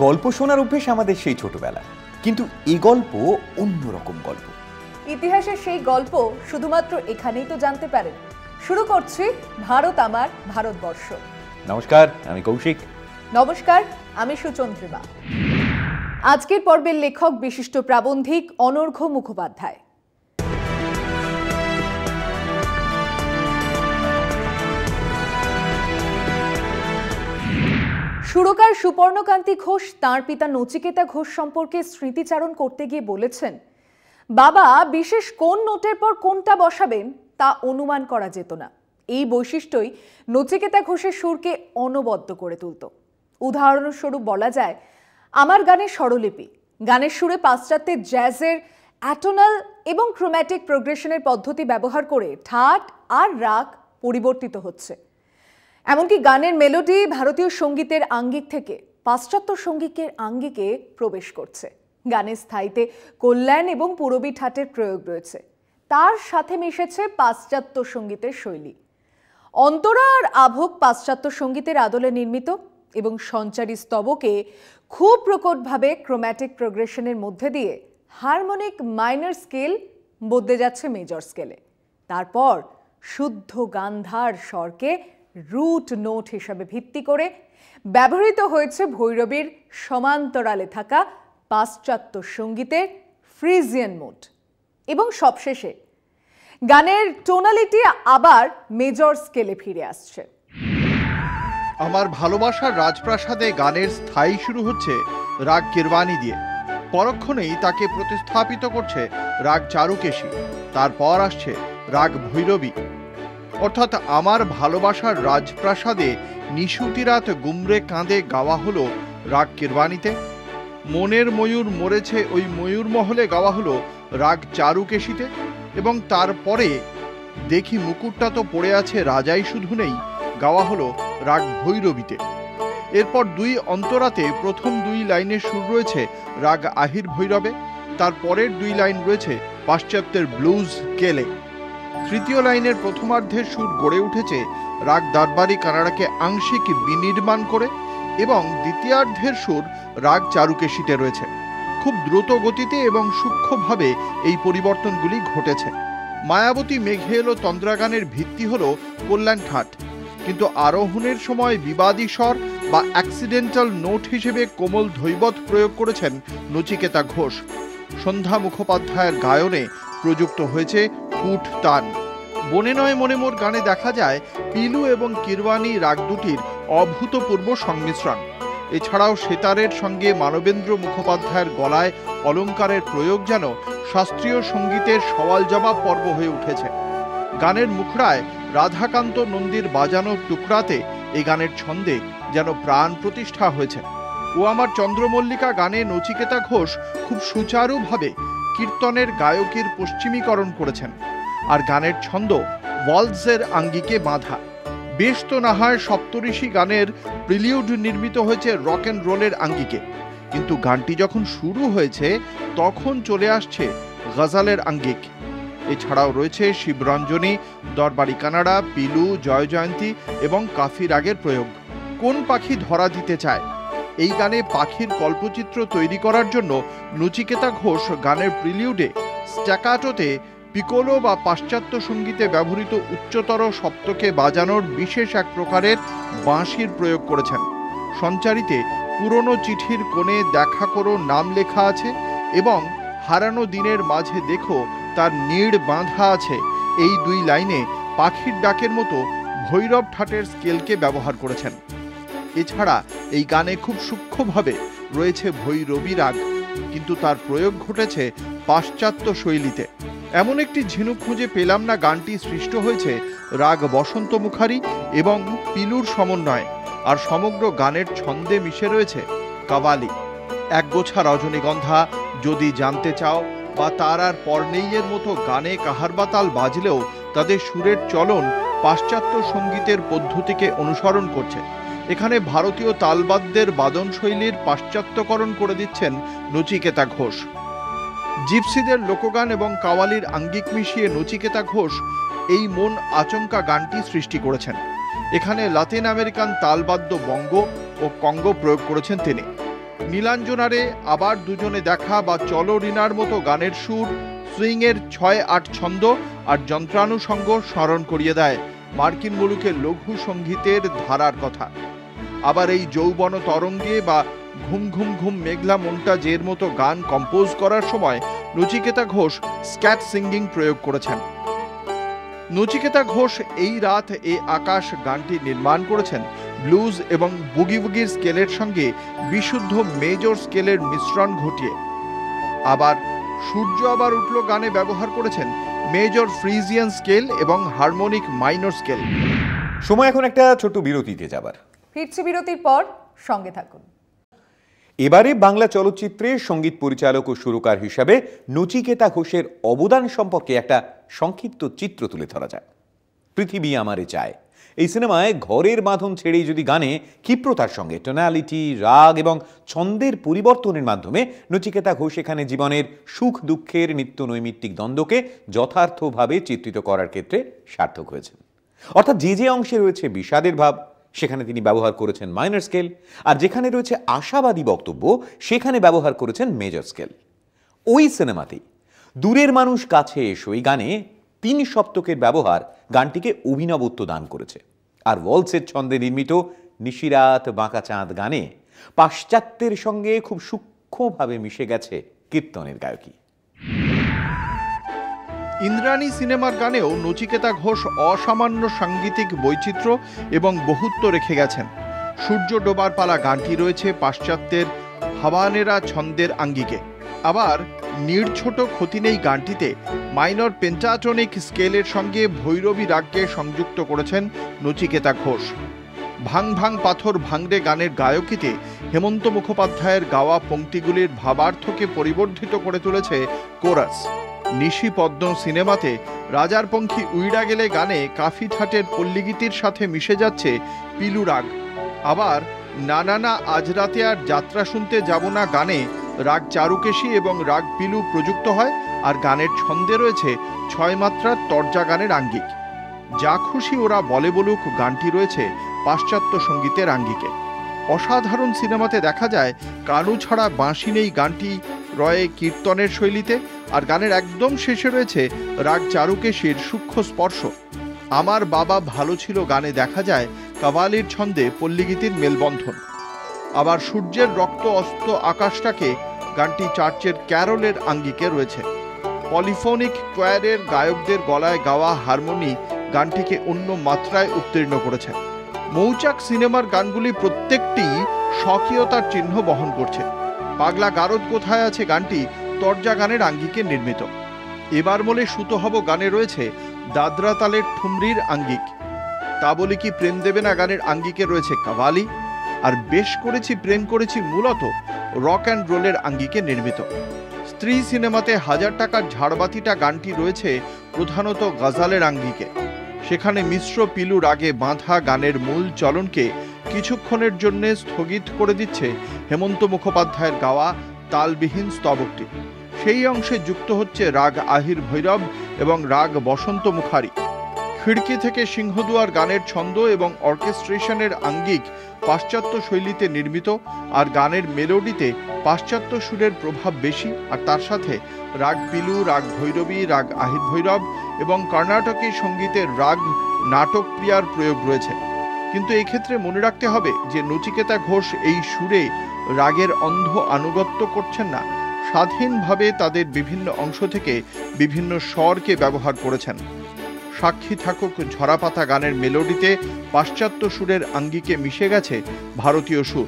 গল্প শোনার অভ্যেস আমাদের সেই ছোটবেলা, কিন্তু এই গল্প অন্যরকম গল্প। ইতিহাসের সেই গল্প শুধুমাত্র এখানেই তো জানতে পারেন। শুরু করছি ভারত আমার ভারতবর্ষ। নমস্কার, আমি কৌশিক। নমস্কার, আমি সুচন্দ্রিমা। আজকের পর্বের লেখক বিশিষ্ট প্রাবন্ধিক অনর্ঘ্য মুখোপাধ্যায়। সুরকার সুপর্ণকান্তি ঘোষ তাঁর পিতা নচিকেতা ঘোষ সম্পর্কে স্মৃতিচারণ করতে গিয়ে বলেছেন, বাবা বিশেষ কোন নোটের পর কোনটা বসাবেন তা অনুমান করা যেত না। এই বৈশিষ্ট্যই নচিকেতা ঘোষের সুরকে অনবদ্য করে তুলত। উদাহরণস্বরূপ বলা যায়, আমার গানের স্বরলিপি, গানের সুরে পাশ্চাত্যের জ্যাজের অ্যাটোনাল এবং ক্রোম্যাটিক প্রোগ্রেশনের পদ্ধতি ব্যবহার করে ঠাট আর রাগ পরিবর্তিত হচ্ছে। এমনকি গানের মেলোডি ভারতীয় সঙ্গীতের আঙ্গিক থেকে পাশ্চাত্য সঙ্গীতের আঙ্গিকে প্রবেশ করছে। গানের স্থায়ীতে কল্যাণ এবং পূরবী ঠাটের প্রয়োগ রয়েছে, তার সাথে মিশেছে পাশ্চাত্য সঙ্গীতের শৈলী। অন্তরা আর আভোগ পাশ্চাত্য সঙ্গীতের আদলে নির্মিত এবং সঞ্চারী স্তবকে খুব প্রকটভাবে ক্রোম্যাটিক প্রোগ্রেশনের মধ্যে দিয়ে হারমোনিক মাইনর স্কেল বদলে যাচ্ছে মেজর স্কেলে। তারপর শুদ্ধ গান্ধার স্বরকে রুট নোট হিসাবে ভিত্তি করে ব্যবহৃত হয়েছে ভৈরবীর সমান্তরালে থাকা পাশ্চাত্য সঙ্গীতের ফ্রিজিয়ান মোড। এবং সবশেষে গানের টোনালিটি আবার মেজর স্কেলে ফিরে আসছে। আমার ভালোবাসার রাজপ্রাসাদে গানের স্থায়ী শুরু হচ্ছে রাগ কিরবানি দিয়ে, পরক্ষণেই তাকে প্রতিস্থাপিত করছে রাগ চারুকেশী, তারপর আসছে রাগ ভৈরবী। অর্থাৎ আমার ভালোবাসার রাজপ্রাসাদে নিশুতি রাত গুমরে কাঁদে গাওয়া হলো রাগ কিরবানিতে। মনের ময়ূর মরেছে ওই ময়ূর মহলে গাওয়া হলো রাগ চারুকেশীতে। এবং তারপরে দেখি মুকুটটা তো পড়ে আছে রাজাই শুধু নেই গাওয়া হলো রাগ ভৈরবীতে। এরপর দুই অন্তরাতে প্রথম দুই লাইনের সুর রয়েছে রাগ আহির ভৈরবে, তারপরের দুই লাইন রয়েছে পাশ্চাত্যের ব্লুজ স্কেলে। তৃতীয় লাইনের প্রথমার্ধের সুর গড়ে উঠেছে রাগ দরবারি কানাড়াকে আংশিক বিনির্মাণ করে, এবং দ্বিতীয়ার্ধের সুর রাগ চারুকেশীতে রয়েছে। খুব দ্রুত গতিতে এবং সূক্ষ্মভাবে এই পরিবর্তনগুলি ঘটেছে। মায়াবতী মেঘে এলো তন্দ্রাগানের ভিত্তি হলো কল্যাণ ঠাট, কিন্তু আরোহণের সময় বিবাদী স্বর বা অ্যাক্সিডেন্টাল নোট হিসেবে কোমল ধৈবত প্রয়োগ করেছেন নচিকেতা ঘোষ। সন্ধ্যা মুখোপাধ্যায়ের গায়নে প্রযুক্ত হয়েছে কুট তান। বনে নয় মনে মোর গানে দেখা যায় পিলু এবং কিরবানি রাগ দুটির অভূতপূর্ব সংমিশ্রণ। এছাড়াও সেতারের সঙ্গে মানবেন্দ্র মুখোপাধ্যায়ের গলায় অলঙ্কারের প্রয়োগ যেন শাস্ত্রীয় সঙ্গীতের সওয়াল জবাব পর্ব হয়ে উঠেছে। গানের মুখড়ায় রাধাকান্ত নন্দীর বাজানোর টুকরাতে এই গানের ছন্দে যেন প্রাণ প্রতিষ্ঠা হয়েছে। ও আমার চন্দ্রমল্লিকা গানে নচিকেতা ঘোষ খুব সুচারুভাবে কীর্তনের গায়কের পশ্চিমীকরণ করেছেন, আর গানের ছন্দ ওয়ালজের আঙ্গিকে বাঁধা। বেশ তো না হয় সপ্তঋষি গানের প্রিলিউড নির্মিত হয়েছে রক অ্যান্ড রোলের আঙ্গিকে, কিন্তু গানটি যখন শুরু হয়েছে তখন চলে আসছে গজালের আঙ্গিক। এছাড়াও রয়েছে শিবরঞ্জনী, দরবারি কানাড়া, পিলু, জয় জয়ন্তী এবং কাফি রাগের প্রয়োগ। কোন পাখি ধরা দিতে চায় এই গানে পাখির কল্পচিত্র তৈরি করার জন্য নচিকেতা ঘোষ গানের প্রিলিউডে স্ট্যাকাটোতে পিকোলো বা পাশ্চাত্য সঙ্গীতে ব্যবহৃত উচ্চতর সপ্তকে বাজানোর বিশেষ এক প্রকারের বাঁশির প্রয়োগ করেছেন। সঞ্চারিতে পুরনো চিঠির কোণে দেখা করো নাম লেখা আছে এবং হারানো দিনের মাঝে দেখো তার নীড় বাঁধা আছে, এই দুই লাইনে পাখির ডাকের মতো ভৈরব ঠাটের স্কেলকে ব্যবহার করেছেন। এছাড়া এই গানে খুব সূক্ষ্মভাবে রয়েছে ভৈরবী রাগ, কিন্তু তার প্রয়োগ ঘটেছে পাশ্চাত্য শৈলীতে। এমন একটি ঝিনুক খুঁজে পেলাম না গানটি সৃষ্ট হয়েছে রাগ বসন্ত মুখারি এবং পিলুর সমন্বয়ে, আর সমগ্র গানের ছন্দে মিশে রয়েছে কাওয়ালি। একগোছা রজনীগন্ধা, যদি জানতে চাও বা তার আর পর নেইয়ের মতো গানে কাহারবাতাল বাজলেও তাদের সুরের চলন পাশ্চাত্য সঙ্গীতের পদ্ধতিকে অনুসরণ করছে। এখানে ভারতীয় তালবাদ্যের বাদন শৈলীর পাশ্চাত্যকরণ করে দিচ্ছেন নচিকেতা ঘোষ। জিপসিদের লোকগান এবং কাওয়ালির আঙ্গিক মিশিয়ে নচিকেতা ঘোষ এই মন আচমকা গানটি সৃষ্টি করেছেন। এখানে লাতিন আমেরিকান তালবাদ্য বঙ্গ ও কঙ্গো প্রয়োগ করেছেন তিনি। নীলাঞ্জনারে, আবার দুজনে দেখা বা চলো রিনার মতো গানের সুর, সুইংয়ের ৬-৮ ছন্দ আর যন্ত্রানুষঙ্গ স্মরণ করিয়ে দেয় মার্কিন মুলুকের লঘু সঙ্গীতের ধারার কথা। আবার এই যৌবন তরঙ্গে বা ঘুম ঘুম ঘুম মেঘলা মনটা জের মতো গান কম্পোজ করার সময় নচিকেতা ঘোষ স্ক্যাট সিঙ্গিং প্রয়োগ করেছেন। নচিকেতা ঘোষ এই রাত এ আকাশ গানটি নির্মাণ করেছেন ব্লুজ এবং বুগি বুগির স্কেলের সঙ্গে বিশুদ্ধ মেজর স্কেলের মিশ্রণ ঘটিয়ে। আবার সূর্য আবার উঠল গানে ব্যবহার করেছেন মেজর ফ্রিজিয়ান স্কেল এবং হারমোনিক মাইনর স্কেল। সময় এখন একটা ছোট্ট বিরতিতে যাবার। ফিরছি বিরতির পর, সঙ্গে থাকুন। এবারে বাংলা চলচ্চিত্রে সঙ্গীত পরিচালক ও সুরকার হিসাবে নচিকেতা ঘোষের অবদান সম্পর্কে একটা সংক্ষিপ্ত চিত্র তুলে ধরা যায়। পৃথিবী আমারে চায় এই সিনেমায় ঘরের বাঁধন ছেড়েই যদি গানে ক্ষিপ্রতার সঙ্গে টোনালিটি, রাগ এবং ছন্দের পরিবর্তনের মাধ্যমে নচিকেতা ঘোষ এখানে জীবনের সুখ দুঃখের নিত্য নৈমিত্তিক দ্বন্দ্বকে যথার্থভাবে চিত্রিত করার ক্ষেত্রে সার্থক হয়েছেন। অর্থাৎ যে যে অংশে রয়েছে বিষাদের ভাব সেখানে তিনি ব্যবহার করেছেন মাইনর স্কেল, আর যেখানে রয়েছে আশাবাদী বক্তব্য সেখানে ব্যবহার করেছেন মেজর স্কেল। ওই সিনেমাতেই দূরের মানুষ কাছে এসোই গানে ৩ সপ্তকের ব্যবহার গানটিকে অভিনবত্ব দান করেছে। আর ওয়ালসের ছন্দে নির্মিত নিশিরাত বাঁকা চাঁদ গানে পাশ্চাত্যের সঙ্গে খুব সূক্ষ্মভাবে মিশে গেছে কীর্তনের গায়কী। ইন্দ্রাণী সিনেমার গানেও নচিকেতা ঘোষ অসামান্য সাংগীতিক বৈচিত্র্য এবং বহুত্ব রেখে গেছেন। সূর্য ডোবার পালা গানটি রয়েছে পাশ্চাত্যের হাওয়ানেরা ছন্দের আঙ্গিকে। আবার নির্ছোট ক্ষতি নেই গানটিতে মাইনর পেন্টাটনিক স্কেলের সঙ্গে ভৈরবী রাগকে সংযুক্ত করেছেন নচিকেতা ঘোষ। ভাং ভাং পাথর ভাঙড়ে গানের গায়কিতে হেমন্ত মুখোপাধ্যায়ের গাওয়া পংক্তিগুলির ভাবার্থকে পরিবর্ধিত করে তুলেছে কোরাস। নিশি পদ্ম সিনেমাতে রাজার পঙ্খী উইড়া গেলে গানে কাফি ঠাটের পল্লীগীতির সাথে মিশে যাচ্ছে পিলু রাগ। আবার নানা আজ রাতে আর যাত্রা শুনতে যাব না গানে রাগ চারুকেশী এবং রাগ পিলু প্রযুক্ত হয়, আর গানের ছন্দে রয়েছে ৬ মাত্রার তরজা গানের আঙ্গিক। যা খুশি ওরা বলে বলুক গানটি রয়েছে পাশ্চাত্য সঙ্গীতের আঙ্গিকে। অসাধারণ সিনেমাতে দেখা যায় কানু ছাড়া বাঁশি নেই গানটি রয়ে কীর্তনের শৈলীতে, আর গানের একদম শেষে রয়েছে রাগ চারুকেশীর সূক্ষ্ম স্পর্শ। আমার বাবা ভালো ছিল গানে দেখা যায় কাবালির ছন্দে পল্লীগীতির মেলবন্ধন। আবার সূর্যের রক্ত অস্ত আকাশটাকে গানটি চার্চের ক্যারলের আঙ্গিকে রয়েছে। পলিফোনিক কোয়ারের গায়কদের গলায় গাওয়া হারমোনি গানটিকে অন্য মাত্রায় উত্তীর্ণ করেছে। মৌচাক সিনেমার গানগুলি প্রত্যেকটি স্বকীয়তার চিহ্ন বহন করছে। পাগলা গারদ কোথায় আছে গানটি তরজা গানের আঙ্গিকে নির্মিত। এবার বলে সুতো হব গানে রয়েছে দাদরা তালের ঠুমরির আঙ্গিক। তা বলি কি প্রেম দেবে না গানের আঙ্গিকে রয়েছে কাবালি। আর বেশ করেছি প্রেম করেছি মূলত রক অ্যান্ড রোলের আঙ্গিকে নির্মিত। স্ত্রী সিনেমাতে ১০০০ টাকার ঝাড়বাতিটা গানটি রয়েছে প্রধানত গজালের আঙ্গিকে। সেখানে মিশ্র পিলু রাগে বাঁধা গানের মূল চলনকে কিছুক্ষণের জন্য স্থগিত করে দিচ্ছে হেমন্ত মুখোপাধ্যায়ের গাওয়া তালবিহীন স্তবকটি। সেই অংশে যুক্ত হচ্ছে রাগ আহির ভৈরব এবং রাগ বসন্ত মুখারি। খিড়কি থেকে সিংহদুয়ার গানের ছন্দ এবং অর্কেস্ট্রেশনের আঙ্গিক পাশ্চাত্য শৈলীতে নির্মিত, আর গানের মেলোডিতে পাশ্চাত্য সুরের প্রভাব বেশি। আর তার সাথে রাগ পিলু, রাগ ভৈরবী, রাগ আহির ভৈরব এবং কর্ণাটকী সঙ্গীতের রাগ নাটক প্রিয়ার প্রয়োগ রয়েছে। কিন্তু এই ক্ষেত্রে মনে রাখতে হবে যে নচিকেতা ঘোষ এই সুরে রাগের অন্ধ আনুগত্য করছেন না, স্বাধীনভাবে তাদের বিভিন্ন অংশ থেকে বিভিন্ন স্বরকে ব্যবহার করেছেন। সাক্ষী থাকুক ঝরাপাতা গানের মেলোডিতে পাশ্চাত্য সুরের আঙ্গিকে মিশে গেছে ভারতীয় সুর।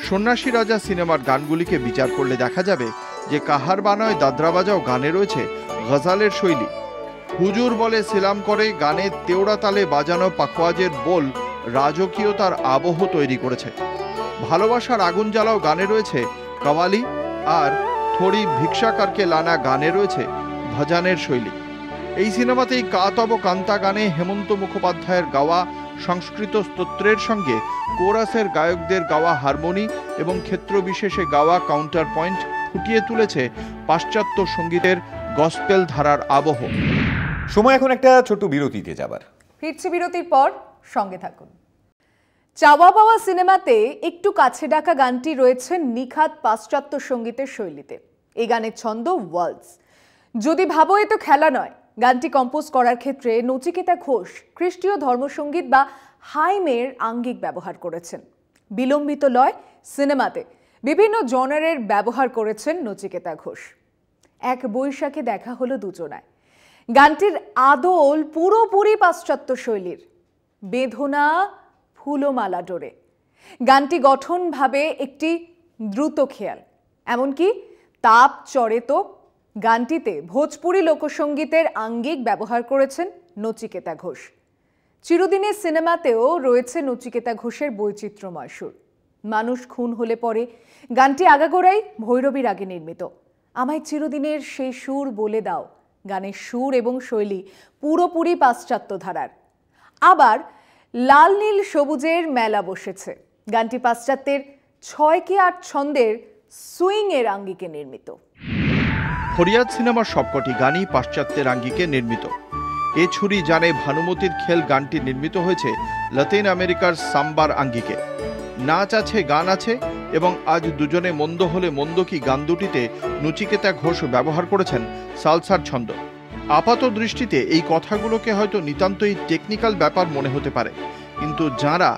সন্ন্যাসী রাজা সিনেমার গানগুলিকে বিচার করলে দেখা যাবে যে কাহার বানায় দাদরা বাজাও গানে রয়েছে গজালের শৈলী। হুজুর বলে সেলাম করে গানে তেওড়া তালে বাজানো পাখোয়াজের বোল রাজকীয়তার আবহ তৈরি করেছে। ভালোবাসার আগুন জ্বালাও গানে রয়েছে কাওয়ালি, আর থোড়ি ভিক্ষাকারকে লানা গানে রয়েছে ভজানের শৈলী। এই সিনেমাতেই কাতব কান্তা গানে হেমন্ত মুখোপাধ্যায়ের গাওয়া সংস্কৃত স্তোত্রের সঙ্গে কোরাসের গায়কদের গাওয়া হারমোনি এবং ক্ষেত্র বিশেষে গাওয়া কাউন্টার পয়েন্ট ফুটিয়ে তুলেছে পাশ্চাত্য সঙ্গীতের গসপেল ধারার আবহ। সময় এখন একটা ছোট্ট বিরতিতে যাবার। ফিরছি বিরতির পর, সঙ্গে থাকুন। চাওয়া পাওয়া সিনেমাতে একটু কাছে ডাকা গানটি রয়েছে নিখাত পাশ্চাত্য সঙ্গীতের শৈলীতে। এই গানের ছন্দ ওয়ালস। যদি ভাবো এ তো খেলা নয়। গানটি কম্পোজ করার ক্ষেত্রে নচিকেতা ঘোষ খ্রিস্টীয় ধর্মসঙ্গীত বা হাইমের আঙ্গিক ব্যবহার করেছেন। বিলম্বিত লয় সিনেমাতে বিভিন্ন জনারের ব্যবহার করেছেন নচিকেতা ঘোষ। এক বৈশাখে দেখা হলো দুজনায়। গানটির আদল পুরোপুরি পাশ্চাত্য শৈলীর। বেদনা ফুলমালা ডোরে। গানটি গঠনভাবে একটি দ্রুত খেয়াল, এমনকি তাপ চড়ে তো। গানটিতে ভোজপুরি লোকসঙ্গীতের আঙ্গিক ব্যবহার করেছেন নচিকেতা ঘোষ। চিরদিনের সিনেমাতেও রয়েছে নচিকেতা ঘোষের বৈচিত্র্যময় সুর। মানুষ খুন হলে পরে গানটি আগাগোড়াই ভৈরবী রাগে নির্মিত। আমায় চিরদিনের সেই সুর বলে দাও। গানের সুর এবং শৈলী পুরোপুরি পাশ্চাত্য ধারার। আবার লাল নীল সবুজের মেলা বসেছে। গানটি পাশ্চাত্যের 6 কি 8 ছন্দের সুইং এর আঙ্গিকে নির্মিত। ফরিয়াদ সিনেমার সবকটি গানই পাশ্চাত্যের আঙ্গিকে নির্মিত। এ ছুরি জানে ভানুমতির খেল গানটি নির্মিত হয়েছে লাতিন আমেরিকার সাম্বার আঙ্গিকে। নাচ আছে, গান আছে এবং আজ দুজনে মন্দ হলে মন্দ কি গান দুটিতে নচিকেতা ঘোষ ব্যবহার করেছেন সালসার ছন্দ। আপাত দৃষ্টিতে এই কথাগুলোকে হয়তো নিতান্তই টেকনিক্যাল ব্যাপার মনে হতে পারে, কিন্তু যারা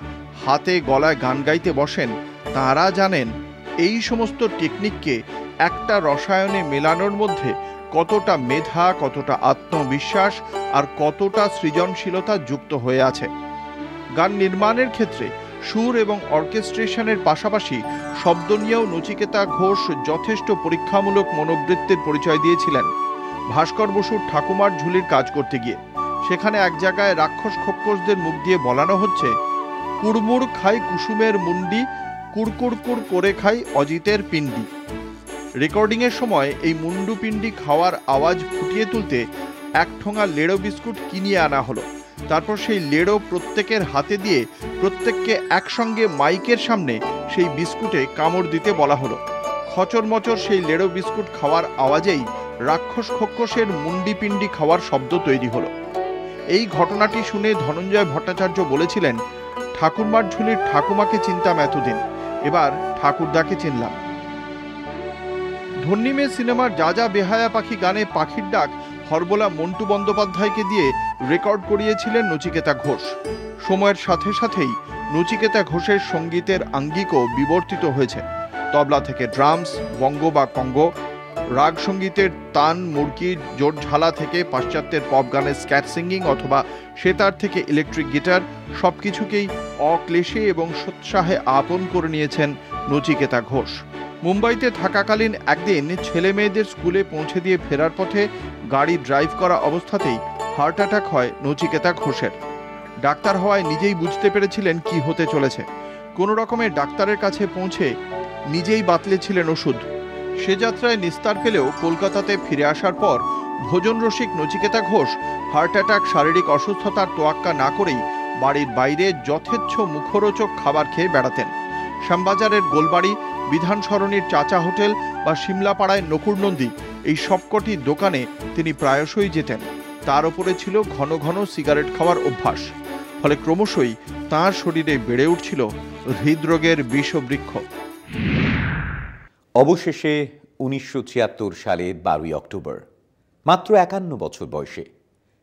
হাতে গলায় গান গাইতে বসেন তারা জানেন এই সমস্ত টেকনিককে একটা রসায়নে মেলানোর মধ্যে কতটা মেধা, কতটা আত্মবিশ্বাস আর কতটা সৃজনশীলতা যুক্ত হয়ে আছে। গান নির্মাণের ক্ষেত্রে সুর এবং অর্কেস্ট্রেশনের পাশাপাশি শব্দ নিয়েও নচিকেতা ঘোষ যথেষ্ট পরীক্ষামূলক মনোবৃত্তির পরিচয় দিয়েছিলেন। ভাস্কর বসুর ঠাকুমার ঝুলির কাজ করতে গিয়ে সেখানে এক জায়গায় রাক্ষস খোক্কসদের মুখ দিয়ে বলানো হচ্ছে, কুড়মুড় খাই কুসুমের মুন্ডি, কুড়কুড়কুড় করে খাই অজিতের পিণ্ডি। রেকর্ডিংয়ের সময় এই মুন্ডু পিণ্ডি খাওয়ার আওয়াজ ফুটিয়ে তুলতে 1 ঠোঙা লেড়ো বিস্কুট কিনিয়ে আনা হলো। তারপর সেই লেড়ো প্রত্যেকের হাতে দিয়ে প্রত্যেককে একসঙ্গে মাইকের সামনে সেই বিস্কুটে কামড় দিতে বলা হলো। খচর মচর সেই লেড়ো বিস্কুট খাওয়ার আওয়াজেই রাক্ষস খোক্কসের মুন্ডি পিণ্ডি খাওয়ার শব্দ তৈরি হলো। এই ঘটনাটি শুনে ধনঞ্জয় ভট্টাচার্য বলেছিলেন, ঠাকুরমার ঝুলির ঠাকুমাকে চিনতাম এতদিন, এবার ঠাকুরদাকে চিনলাম। ধন্যিমে সিনেমার যা যা বেহায়া পাখি গানে পাখির ডাক হরবোলা মন্টু বন্দ্যোপাধ্যায়কে দিয়ে রেকর্ড করিয়েছিলেন নচিকেতা ঘোষ। সময়ের সাথে সাথেই নচিকেতা ঘোষের সঙ্গীতের আঙ্গিকও বিবর্তিত হয়েছে। তবলা থেকে ড্রামস, বঙ্গ বা কঙ্গো, রাগ সঙ্গীতের তান, মুরকি, জোর ঝালা থেকে পাশ্চাত্যের পপ গানের স্ক্যাট সিঙ্গিং অথবা সেতার থেকে ইলেকট্রিক গিটার, সবকিছুকেই অক্লেশে এবং সোৎসাহে আপন করে নিয়েছেন নচিকেতা ঘোষ। মুম্বাইতে থাকাকালীন একদিন ছেলে মেয়েদের স্কুলে পৌঁছে দিয়ে ফেরার পথে গাড়ি ড্রাইভ করা অবস্থাতেই হার্ট অ্যাটাক হয় নচিকেতা ঘোষের। ডাক্তার হওয়ায় নিজেই বুঝতে পেরেছিলেন কি হতে চলেছে। কোনো রকমের ডাক্তারের কাছে পৌঁছে নিজেই বাতলেছিলেন ওষুধ। সে যাত্রায় নিস্তার পেলেও কলকাতাতে ফিরে আসার পর ভোজন রসিক নচিকেতা ঘোষ হার্ট অ্যাটাক, শারীরিক অসুস্থতার তোয়াক্কা না করেই বাড়ির বাইরে যথেচ্ছ মুখরোচক খাবার খেয়ে বেড়াতেন। শ্যামবাজারের গোলবাড়ি, বিধান সরণির চাচা হোটেল বা সিমলাপাড়ায় নকুড়নন্দী, এই সবকটি দোকানে তিনি প্রায়শই যেতেন। তার উপরে ছিল ঘন ঘন সিগারেট খাওয়ার অভ্যাস। ফলে ক্রমশই তাঁর শরীরে বেড়ে উঠছিল হৃদরোগের বিষবৃক্ষ। অবশেষে 1976 সালের 12 অক্টোবর, মাত্র 51 বছর বয়সে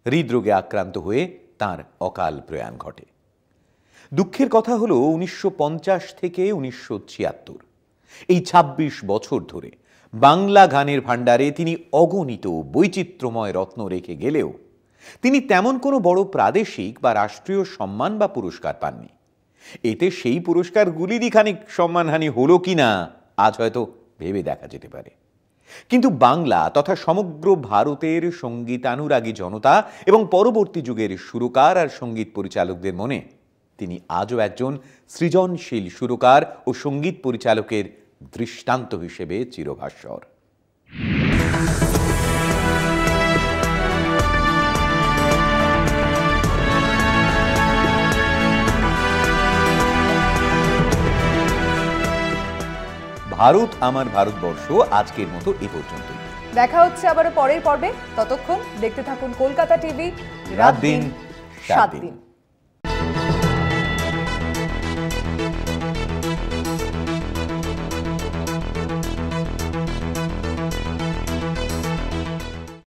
হৃদরোগে আক্রান্ত হয়ে তাঁর অকাল প্রয়াণ ঘটে। দুঃখের কথা হলো 1950 থেকে 1976 এই 26 বছর ধরে বাংলা গানের ভাণ্ডারে তিনি অগণিত বৈচিত্র্যময় রত্ন রেখে গেলেও তিনি তেমন কোনো বড় প্রাদেশিক বা রাষ্ট্রীয় সম্মান বা পুরস্কার পাননি। এতে সেই পুরস্কারগুলিরই খানিক সম্মানহানি হলো কিনা আজ হয়তো ভেবে দেখা যেতে পারে। কিন্তু বাংলা তথা সমগ্র ভারতের সঙ্গীতানুরাগী জনতা এবং পরবর্তী যুগের সুরকার আর সঙ্গীত পরিচালকদের মনে তিনি আজও একজন সৃজনশীল সুরকার ও সঙ্গীত পরিচালকের দৃষ্টান্ত হিসেবে চিরভাস্বর। ভারত আমার ভারতবর্ষ আজকের মতো এ পর্যন্তই। দেখা হচ্ছে আবার পরের পর্বে। ততক্ষণ দেখতে থাকুন কলকাতা টিভি, রাত দিন 7 দিন।